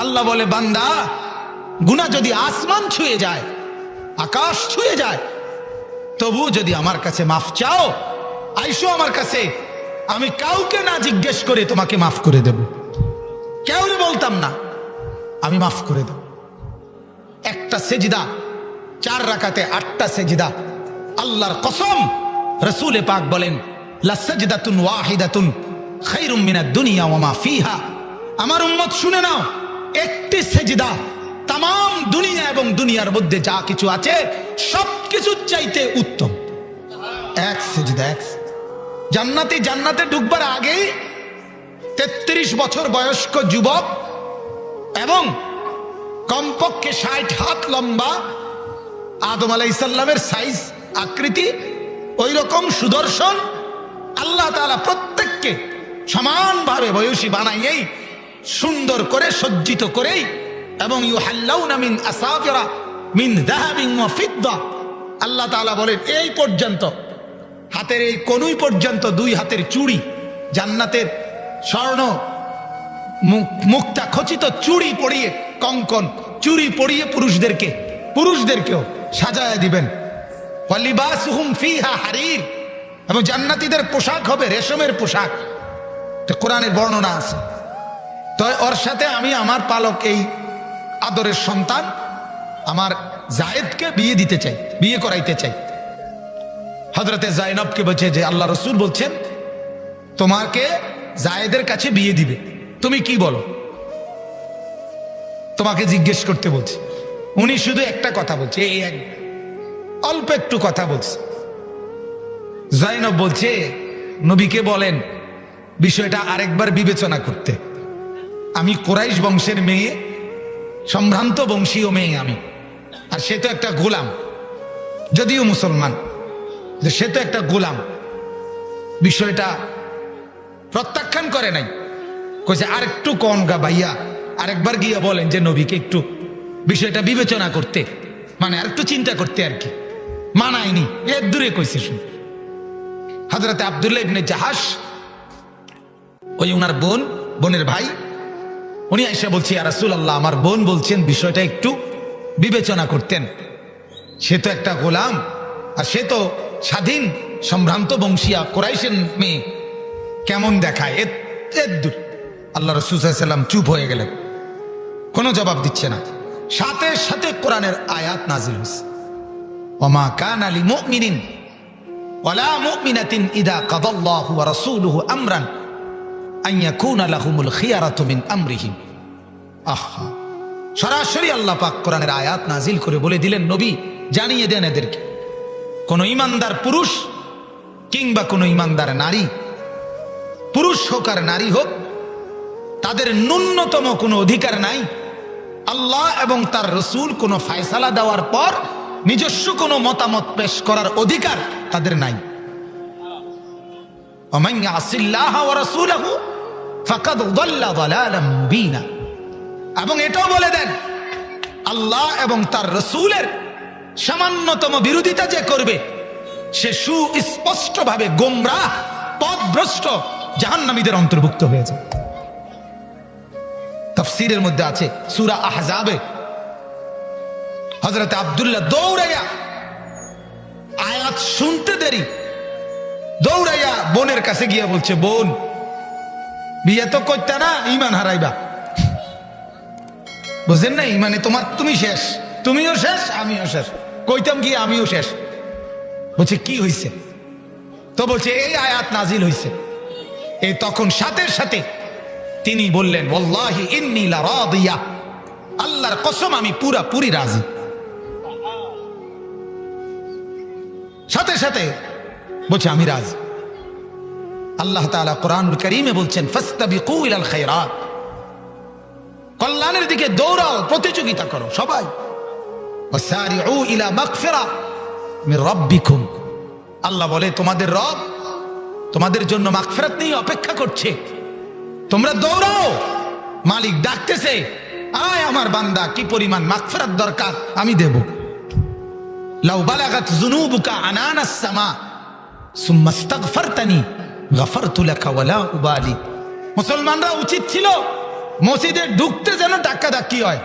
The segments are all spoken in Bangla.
আল্লাহ বলে, বান্দা, গুনাহ যদি আসমান ছুঁয়ে যায়, আকাশ ছুঁয়ে যায়, তবু যদি আমার কাছে মাফ চাও, আইসো আমার কাছে, আমি কাউকে না জিজ্ঞেস করে তোমাকে মাফ করে দেব। কেউরে বলতাম না, আমি মাফ করে দেব। একটা সেজদা, 4 রাকাতে 8টা সেজদা, আল্লাহর কসম, রাসূল পাক বলেন, লাসাজদাতুন ওয়াহিদাতুন খায়রুম মিনাদ দুনিয়া ওয়া মা ফিহা। আমার উম্মত শুনে নাও, একটি সেজদা তাম দুনিয়া এবং দুনিয়ার মধ্যে যা কিছু আছে সবকিছুর চাইতে উত্তম। এক সেজদা, এক। জান্নাতে ঢুকবার আগেই 33 বছর বয়স্ক যুবক এবং কমপক্ষে 60 হাত লম্বা, আদম আলাইহিস সালামের সাইজ আকৃতি, ওই রকম সুদর্শন, আল্লাহ তাআলা প্রত্যেককে সমানভাবে বয়সী বানাইয়েই সুন্দর করে সজ্জিত করেই, এবং ইউহাল্লাউনা মিন আসাফিরা মিন যাহাবিন ওয়া ফিদ্দা। আল্লাহ তাআলা বলেন, এই পর্যন্ত, হাতের এই কনুই পর্যন্ত 2 হাতের চুড়ি, জান্নাতের স্বর্ণ মুক্তা খচিত চুড়ি পরিয়ে, কঙ্কন চুড়ি পরিয়ে পুরুষদেরকেও সাজায় দিবেন। ওয়ালিবাসুহুম ফিহা হারির, এবং জান্নাতীদের পোশাক হবে রেশমের পোশাক। এটা কোরআনের বর্ণনা আছে। তো ওর সাথে আমি আমার পালক এই আদরের সন্তান আমার জায়েদকে বিয়ে দিতে চাই, বিয়ে করাইতে চাই। হযরতে জাইনবকে বলছে যে আল্লাহ রাসূল বলছেন তোমাকে জায়েদের কাছে বিয়ে দিবে, তুমি কি বলো? তোমাকে জিজ্ঞেস করতে বলছে। উনি শুধু একটা কথা বলছে, এই অল্প একটু কথা বলছে। জাইনব বলছে, নবীকে বলেন বিষয়টা আরেকবার বিবেচনা করতে। আমি কুরাইশ বংশের মেয়ে, সম্ভ্রান্ত বংশীয় মেয়ে আমি, আর সে তো একটা গোলাম, যদিও মুসলমান, সে তো একটা গোলাম। বিষয়টা প্রত্যাখ্যান করে নাই, কইছে আরেকটু কম গা ভাইয়া, আরেকবার গিয়ে বলেন যে নবীকে একটু বিষয়টা বিবেচনা করতে, মানে আরেকটু চিন্তা করতে আর কি। মানায়নি, এর দূরে কইছে। শুন, হযরতে আব্দুল্লাহ ইবনে জাহাশ, ওই উনার বোনের ভাই, উনি আয়েশা বলছে, ইয়া রাসূলুল্লাহ, আমার বোন বলছেন বিষয়টা একটু বিবেচনা করতেন। সে তো একটা গোলাম, আর সে তো স্বাধীন সম্ভ্রান্ত বংশীয়া কুরাইশের মেয়ে, কেমন দেখায়। আল্লাহ রাসূল সাল্লাল্লাহু আলাইহি ওয়াসাল্লাম চুপ হয়ে গেলেন, কোনো জবাব দিচ্ছে না। সাথে সাথে কোরআনের আয়াত নাজিল হয়েছে, ওমা কানা লিমুমিনিন ওয়ালা মুমিনাতিন ইযা কাদাল্লাহু ওয়া রাসূলুহু আমরান আন ইয়াকুনা লাহুমুল খিয়ারাতু মিন আমরিহিম। আহা, সরাসরি আল্লাহ পাক কোরআনের আয়াত নাজিল করে বলে দিলেন, নবী জানিয়ে দেন এদেরকে, কোন ইমানদার পুরুষ কিংবা কোন ইমানদার নারী, পুরুষ হোক আর নারী হোক, তাদের ন্যূনতম কোনো অধিকার নাই আল্লাহ এবং তার রাসূল কোনো ফয়সালা দেওয়ার পর নিজস্ব কোনো মতামত পেশ করার অধিকার তাদের নাই। ওমান ইয়াসিল্লাহ ওয়া রাসূলহু ফাকাদ যাল্লা যালালাম মুবিনা। এবং এটাও বলে দেন, আল্লাহ এবং তার রাসূলের সামান্যতম বিরোধিতা যে করবে সে সুস্পষ্টভাবে গোমরাহ, পথভ্রষ্ট, জাহান্নামীদের অন্তর্ভুক্ত হয়ে যায়। তাফসীরের মধ্যে আছে সূরা আহজাবে, হযরত আব্দুল্লাহ দৌড়াইয়া, আয়াত শুনতে দেরি, দৌড়াইয়া বোনের কাছে গিয়া বলছে, বোন, বিয়ে তো করতে না, ঈমান হারাইবা। বুঝেন না, মানে তুমি শেষ, তুমিও শেষ, আমিও শেষ, কইতাম গিয়ে আমিও শেষ। বলছে কি হইছে? তো বলছে এই আয়াত নাজিল হইছে। এই তখন সাথে সাথে তিনি বললেন, ওয়াল্লাহি ইন্নী লারাদিয়া, আল্লাহর কসম আমি পুরাপুরি রাজি। সাথে সাথে বলছে আমি রাজি। আল্লাহ তাআলা কোরআনুল কারীমে বলছেন, ফাসতাবিকু ইলাল খায়রাত, কল্যাণের দিকে দৌড়াও, প্রতিযোগিতা করো সবাই। ওয়াসারিউ ইলা মাগফিরা মির রাব্বিকুম, আল্লাহ বলে তোমাদের রব তোমাদের জন্য মাগফিরাত নিয়ে অপেক্ষা করছে, তোমরা দৌড়াও। মালিক ডাকতেছে, আয় আমার বান্দা, কি পরিমাণ মাগফিরাত দরকার আমি দেব। লাউ বালাগাত যুনুবুকা আনানাস সামা সুম্মা ইস্তাগফারতানি গফারতু লাকা ওয়ালা উবালি। মুসলমানরা উচিত ছিল মসজিদে ঢুকতে যেন ধাক্কা ধাক্কি হয়,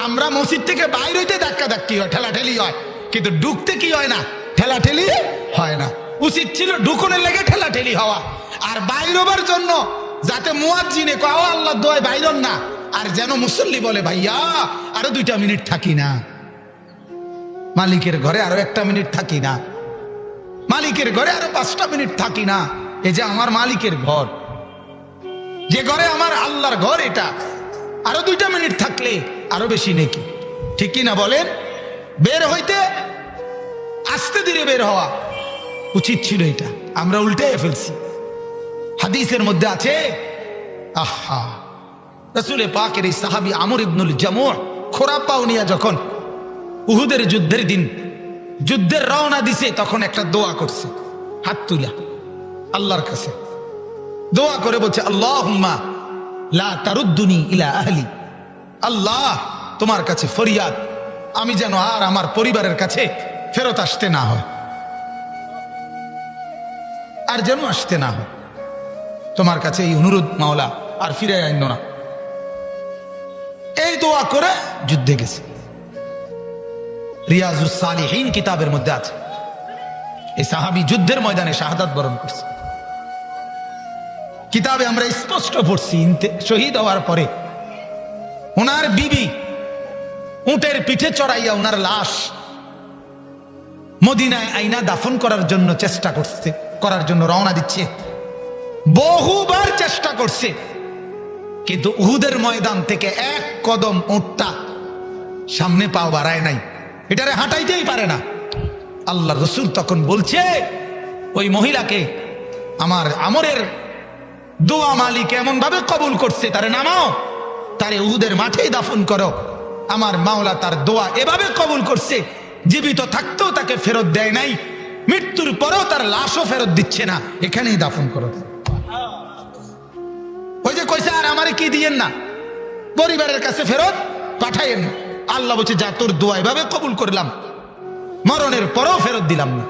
আমরা মসজিদ থেকে বাইর হইতে ধাক্কা ধাক্কি হয়, ঠেলাঠেলি হয়, কিন্তু ঢুকতে কি হয় না, ঠেলাঠেলি হয় না। উচিত ছিল ঢুকনের লেগে ঠেলাঠেলি হওয়া, আর বাইর হবার জন্য যাতে মুয়াজ্জিনে কও আল্লাহ দোয়ায় বাইরন না, আর যেন মুসল্লি বলে ভাইয়া আরো 2টা মিনিট থাকি না, মালিকের ঘরে আরো 1টা মিনিট থাকি না, মালিকের ঘরে আরো 5টা মিনিট থাকি না। এই যে আমার মালিকের ঘর, যে ঘরে আমার আল্লাহর ঘর, এটা আরো 2টা মিনিট থাকলে আরো বেশি নেকি, ঠিক কি না বলেন? বের হইতে আস্তে ধীরে বের হওয়া উচিত ছিল, এটা আমরা উল্টে ফেলছি। হাদিসের মধ্যে আছে, আহা, রাসূলে পাকের এই সাহাবী আমর ইবনুল জামুহ খোরাক পাও নিয়া যখন উহুদের যুদ্ধের দিন যুদ্ধের রওনা দিছে, তখন একটা দোয়া করছে, হাত তুলা আল্লাহর কাছে দোয়া করে বলছে, আল্লাহুম্মা লা তারুদ্দুনি ইলা আহলি, আল্লাহ তোমার কাছে ফরিয়াদ, আমি যেন আর আমার পরিবারের কাছে ফেরত আসতে না হয়, আর যেন আসতে না হয়, তোমার কাছে এই অনুরোধ মাওলা, আর ফিরে আইনো না। এই দোয়া করে যুদ্ধে গেছে। রিয়াজুস সালিহিন কিতাবের মধ্যে আছে, এই সাহাবী যুদ্ধের ময়দানে শাহাদাত বরণ করছে। কিতাবে আমরা স্পষ্ট পড়ছি, শহীদ হওয়ার পরে ওনার বিবি উটের পিঠে চড়াইয়া ওনার লাশ মদিনায় আইনা দাফন করার জন্য চেষ্টা করছে, করার জন্য রওনা দিচ্ছে, বহুবার চেষ্টা করছে, কিন্তু উহুদের ময়দান থেকে 1 কদম উটটা সামনে পাও বাড়ায় নাই, এটারে হাঁটাইতেই পারে না। আল্লাহ রসুল তখন বলছে ওই মহিলাকে, আমার আমরের দোয়া মালিক এমন ভাবে কবুল করছে, তারে নামাও, তারে উহুদের মাঠেই দাফন করো। আমার মাওলা তার দোয়া এভাবে কবুল করছে, জীবিত থাকতেও তাকে ফেরত দেয় নাই, মৃত্যুর পরেও তার লাশও ফেরত দিচ্ছে না, এখানেই দাফন করো। ওই যে কইছে আর আমারে কি দিয়েন না, পরিবারের কাছে ফেরত পাঠাইয়েন না। আল্লাহ বলছে, যা তোর দোয়া এভাবে কবুল করলাম, মরণের পরেও ফেরত দিলাম না।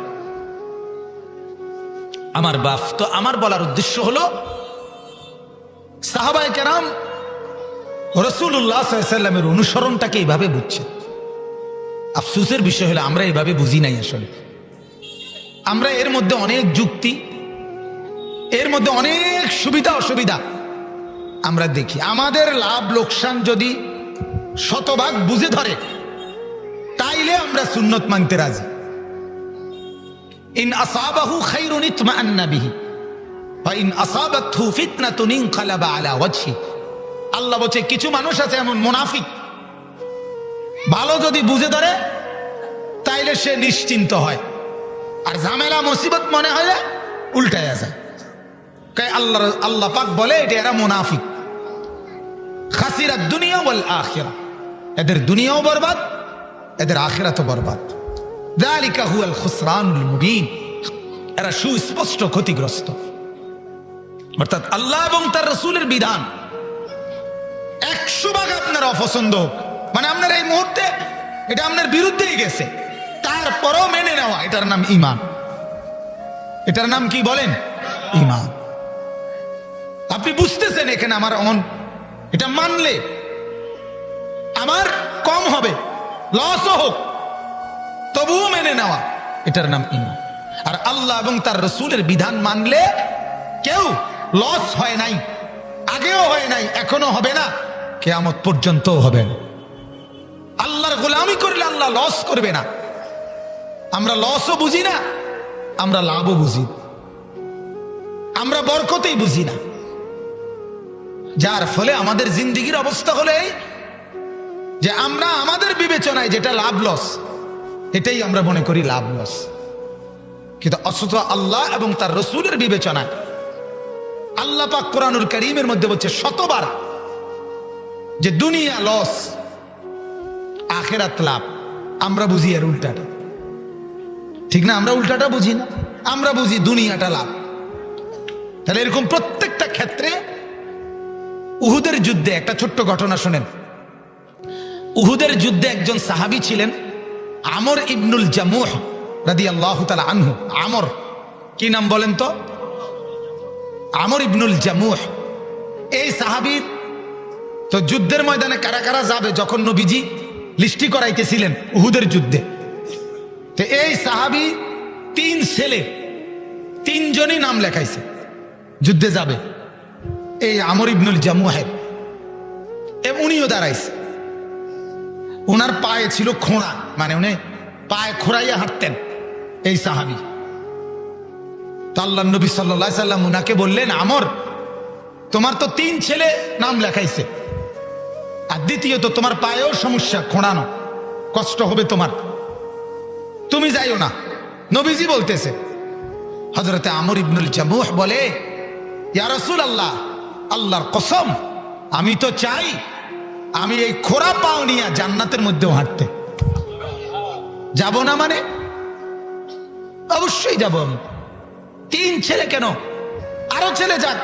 আমার বাপ তো, আমার বলার উদ্দেশ্য হলো সাহাবায়ে কেরাম রাসূলুল্লাহ সাল্লাল্লাহু আলাইহি ওয়াসাল্লামের অনুসরণটাকে এইভাবে বুঝছে। আফসোসের বিষয় হলো আমরা এইভাবে বুঝি নাই। আসলে আমরা এর মধ্যে অনেক যুক্তি, এর মধ্যে অনেক সুবিধা অসুবিধা আমরা দেখি। আমাদের লাভ লোকসান যদি শতভাগ বুঝে ধরে, তাইলে আমরা সুন্নত মানতে রাজি। ইন আসাবাহু খায়রুন ইতমাআন্না বিহি ওয়া ইন আসাবাতহু ফিতনাতুন ইনকালাবা আলা ওয়াজহি। আল্লাহ বলছে, কিছু মানুষ আছে এমন মুনাফিক, ভালো যদি বুঝে ধরে তাইলে সে নিশ্চিন্ত হয়, আর ঝামেলা মুসিবত মনে হয় উল্টায়া যায়। আল্লাহ পাক বলে এটা এরা মুনাফিক, খাসিরাত দুনিয়া ওয়াল আখিরা, এদের দুনিয়াও বরবাদ, এদের আখিরাতও বরবাদ। যালিকা হুয়াল খুসরানুল মুবিন, এরা সুস্পষ্ট ক্ষতিগ্রস্ত। অর্থাৎ আল্লাহ এবং তার রাসূলের বিধান 100 ভাগ আপনার অপছন্দ, মানে আপনার এই মুহূর্তে এটা আপনার বিরুদ্ধেই গেছে, তারপরও মেনে নেওয়া, এটার নাম ঈমান। এটার নাম কি বলেন? ঈমান। আপনি বুঝতেছেন এখানে আমার অমন, এটা মানলে আমার কম হবে, লসও হোক, তবুও মেনে নেওয়া, এটার নাম ঈমান। আর আল্লাহ এবং তার রাসূলের বিধান মানলে কেউ লস হয় নাই, আগেও হয় নাই, এখনো হবে না, কিয়ামত পর্যন্তও হবে না। আল্লাহর গোলামি করলে আল্লাহ লস করবে না। আমরা লসও বুঝি না, আমরা লাভও বুঝি, আমরা বরকতেই বুঝি না, যার ফলে আমাদের জিন্দেগির অবস্থা হলে যে আমরা আমাদের বিবেচনায় যেটা লাভ লস, এটাই আমরা মনে করি লাভ লস, কিন্তু অথচ আল্লাহ এবং তার রাসূলের বিবেচনায় আল্লাহ পাক কোরআনুল কারীমের মধ্যে বলছে শতবার যে দুনিয়া লস, আখিরাত লাভ। আমরা বুঝি এর উল্টাটা, ঠিক না? আমরা উল্টাটা বুঝি না, আমরা বুঝি দুনিয়াটা লাভ। তাহলে এরকম প্রত্যেকটা ক্ষেত্রে উহুদের যুদ্ধে একটা ছোট্ট ঘটনা শোনেন। উহুদের যুদ্ধে একজন সাহাবী ছিলেন আমর ইবনুল জামুহ রাদিয়াল্লাহু তাআলা আনহু। আমর কি নাম বলেন তো? আমর ইবনুল জামুহ। এই সাহাবীর তো যুদ্ধের ময়দানে কারা কারা যাবে যখন নবীজি লিস্টি করাইতেছিলেন উহুদের যুদ্ধে, তো এই সাহাবী 3 ছেলে 3 জনই নাম লেখাইছে যুদ্ধে যাবে। এই আমর ইবনুল জামুহের উনিও দাঁড়াইছে। ওনার পায়ে ছিল খোঁড়া, মানে উনি পায়ে খোঁড়াইয়া হাঁটতেন এই সাহাবী। তো আল্লাহ নবী সাল্লাল্লাহু আলাইহি সাল্লাম উনাকে বললেন, আমর তোমার তো 3 ছেলে নাম লেখাইছে, আর দ্বিতীয়ত তোমার পায়েও সমস্যা, খোঁড়ানো, কষ্ট হবে তোমার, তুমি যাইও না। নবীজি বলতেছে, হযরতে আমর ইবনুল জামুহ বলে, ইয়া রাসূলুল্লাহ, আল্লাহর কসম আমি তো চাই আমি এই খোঁড়া পাও নিয়ে জান্নাতের মধ্যেও হাঁটতে যাব না। মানে অবশ্যই যাব আমি। 3 ছেলে কেন, আরো ছেলে যাক,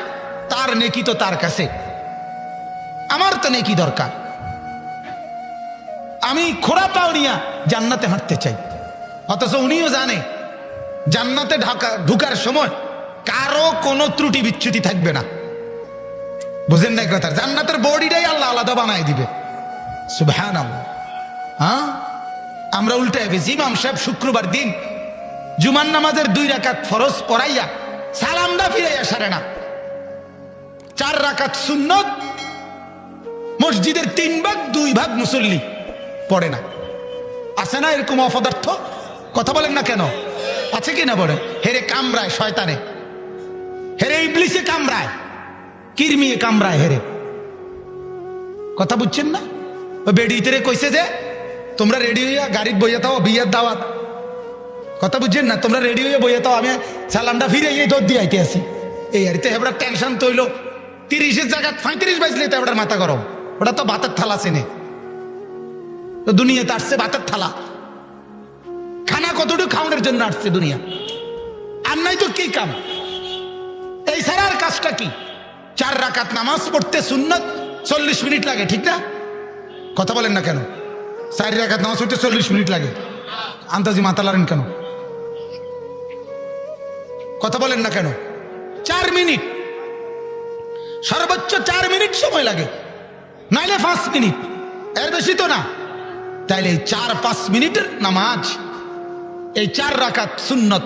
তার নেকি তো তার কাছে, আমার তো নেকি দরকার। আমি খোঁড়া পাও নিয়ে জান্নাতে হাঁটতে চাই। অথচ উনিও জানে জান্নাতে ঢুকার সময় কারো কোনো ত্রুটি বিচ্যুতি থাকবে না। বুঝেন না কথা? জান্নাতের বডিটাই আল্লাহ আলাদা বানাই দিবে। সুবহানাল্লাহ। হ্যাঁ, আমরা উল্টায় গেছি। ইমাম সাহেব শুক্রবার দিন জুমার নামাজের 2 রাকাত ফরজ পড়াইয়া সালামটা ফিরাইয়া সারে না। 4 রাকাত সুন্নত, মসজিদের 3 ভাগ 2 ভাগ মুসল্লি পড়ে না। আছে না এরকম অপদার্থ? কথা বলেন না কেন? আছে কি না? বলে হেরে কামড়ায় শয়তানে, হেরে ইবলিসে কামড়ায়, কিরমিয়ে কামড়ায় হেরে। কথা বুঝছেন না? ও বেডিতে কইছে যে তোমরা রেডি হইয়া গাড়ির বইয়া তাও বিয়ার দাওয়াত। কথা বুঝছেন না? তোমরা রেডি হইয়া বইয়া তাও, আমি সালামটা ফিরে এই দৌড় দিয়ে আইতে আসি। এই আর তো হেবড়ার টেনশন তৈল, 30-এর জায়গা 35 বাজলে তো হেবড়ার মাথা গরম। ওটা তো ভাতের থালা চেনে, তো দুনিয়াতে আসছে ভাতের থালা, খানা কতটুকু খাওয়ানোর জন্য আসছে দুনিয়া, আর নাই তো কি কাম? এই সারার কাজটা কি? 4 রাকাত নামাজ পড়তে সুন্নত 40 মিনিট লাগে, ঠিক না? কথা বলেন না কেন? 4 রাকাত নামাজ পড়তে 40 মিনিট লাগে, আন্দাজি মাথা লারেন কেন? কথা বলেন না কেন? 4 মিনিট, সর্বোচ্চ 4 মিনিট সময় লাগে, নাইলে 5 মিনিট, এর বেশি তো না। তাইলে এই 4-5 মিনিটের নামাজ, এই 4 রাকাত সুন্নত